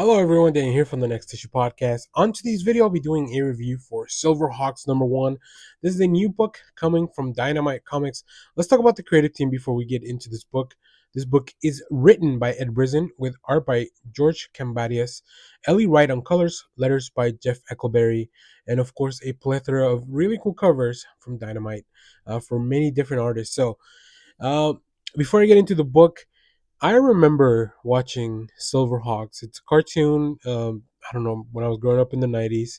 Hello everyone, Dan here from the Next Issue Podcast. On today's video, I'll be doing a review for SilverHawks #1. This is a new book coming from Dynamite Comics. Let's talk about the creative team before we get into this book. This book is written by Ed Brisson with art by George Kambadaiis, Ellie Wright on colors, letters by Jeff Eckleberry, and of course a plethora of really cool covers from Dynamite for many different artists. So uh, before I get into the book, I remember watching Silverhawks. It's a cartoon. I don't know, when I was growing up in the 90s.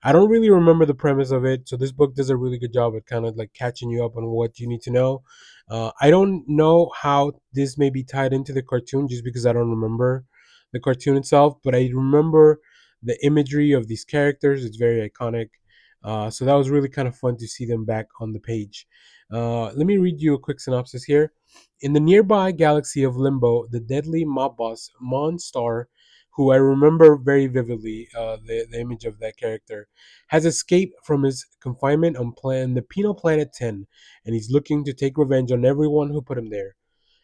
I don't really remember the premise of it, so this book does a really good job at kind of like catching you up on what you need to know. I don't know how this may be tied into the cartoon just because I don't remember the cartoon itself, but I remember the imagery of these characters. It's very iconic. So that was really kind of fun to see them back on the page. Let me read you a quick synopsis here. In the nearby galaxy of Limbo, the deadly mob boss Monstar, who I remember very vividly, the image of that character, has escaped from his confinement on the penal planet 10, and he's looking to take revenge on everyone who put him there.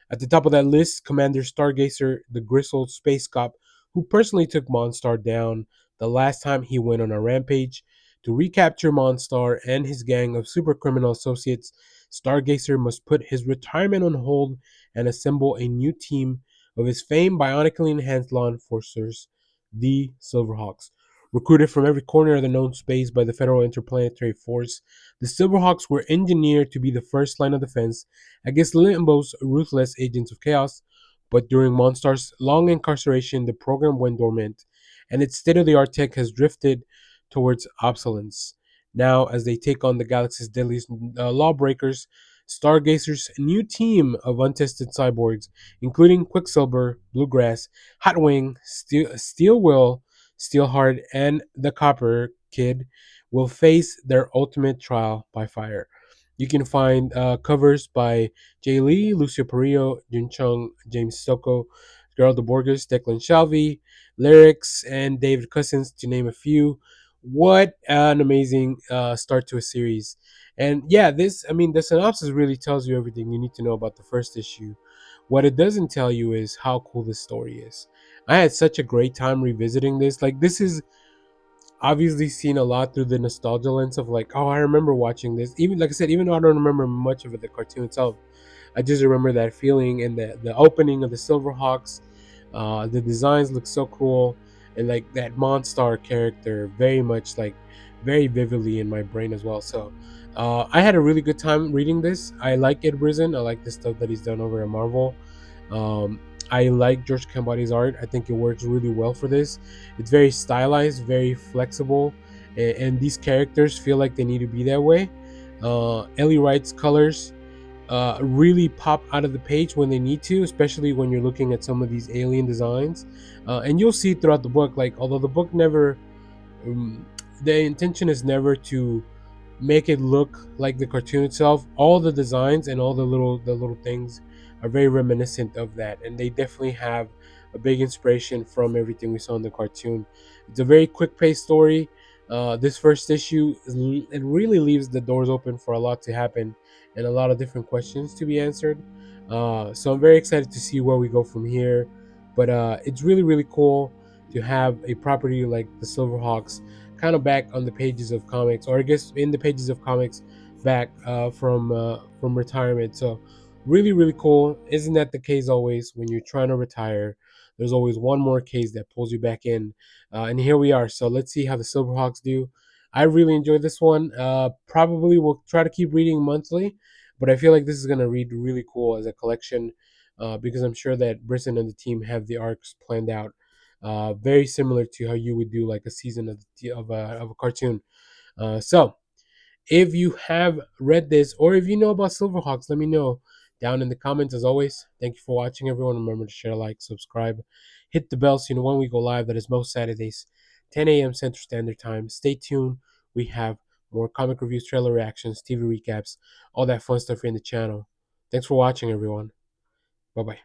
At the top of that list, Commander Stargazer, the grizzled space cop who personally took Monstar down the last time he went on a rampage. To recapture Monstar and his gang of supercriminal associates, Stargazer must put his retirement on hold and assemble a new team of his famed bionically enhanced law enforcers, the Silverhawks. Recruited from every corner of the known space by the Federal Interplanetary Force, the Silverhawks were engineered to be the first line of defense against Limbo's ruthless agents of chaos. But during Monstar's long incarceration, the program went dormant, and its state-of-the-art tech has drifted towards obsolescence. Now, as they take on the galaxy's deadliest lawbreakers, Stargazer's new team of untested cyborgs, including Quicksilver, Bluegrass, Hotwing, Steel Will, Steelheart, and the Copper Kid, will face their ultimate trial by fire. You can find covers by JAE Lee, Lucio Parrilllo, June Chung, James STOKOE, Geraldo Borges, Declan Shalvey, LEIRIX, and David Cousens, to name a few. What an amazing start to a series. And yeah, the synopsis really tells you everything you need to know about the first issue. What it doesn't tell you is how cool this story is. I had such a great time revisiting this. Like, this is obviously seen a lot through the nostalgia lens of like, oh, I remember watching this. Even like I said, even though I don't remember much of it, the cartoon itself, I just remember that feeling and the opening of the Silverhawks. The designs look so cool, and like that Monstar character, very much like very vividly in my brain as well. So I had a really good time reading this. I like Ed Brisson. I like the stuff that he's done over at Marvel. Um, I like George Kambadai's art. I think it works really well for this. It's very stylized, very flexible, and these characters feel like they need to be that way. Ellie Wright's colors really pop out of the page when they need to, especially when you're looking at some of these alien designs. And you'll see throughout the book, like, although the book never, um, the intention is never to make it look like the cartoon itself. All the designs and all the little things are very reminiscent of that, and they definitely have a big inspiration from everything we saw in the cartoon. It's a very quick paced story. This first issue it really leaves the doors open for a lot to happen and a lot of different questions to be answered. So I'm very excited to see where we go from here. But it's really cool to have a property like the Silverhawks kind of back on the pages of comics, or I guess in the pages of comics back from retirement. So really cool. Isn't that the case always when you're trying to retire? There's always one more case that pulls you back in, and here we are. So let's see how the Silverhawks do. I really enjoyed this one. Probably will try to keep reading monthly, but I feel like this is gonna read really cool as a collection, because I'm sure that Brisson and the team have the arcs planned out, very similar to how you would do like a season of a cartoon. So if you have read this or if you know about Silverhawks, let me know down in the comments. As always, thank you for watching, everyone. Remember to share, like, subscribe, hit the bell so you know when we go live. That is most Saturdays, 10 a.m. Central Standard Time. Stay tuned. We have more comic reviews, trailer reactions, TV recaps, all that fun stuff here in the channel. Thanks for watching, everyone. Bye bye.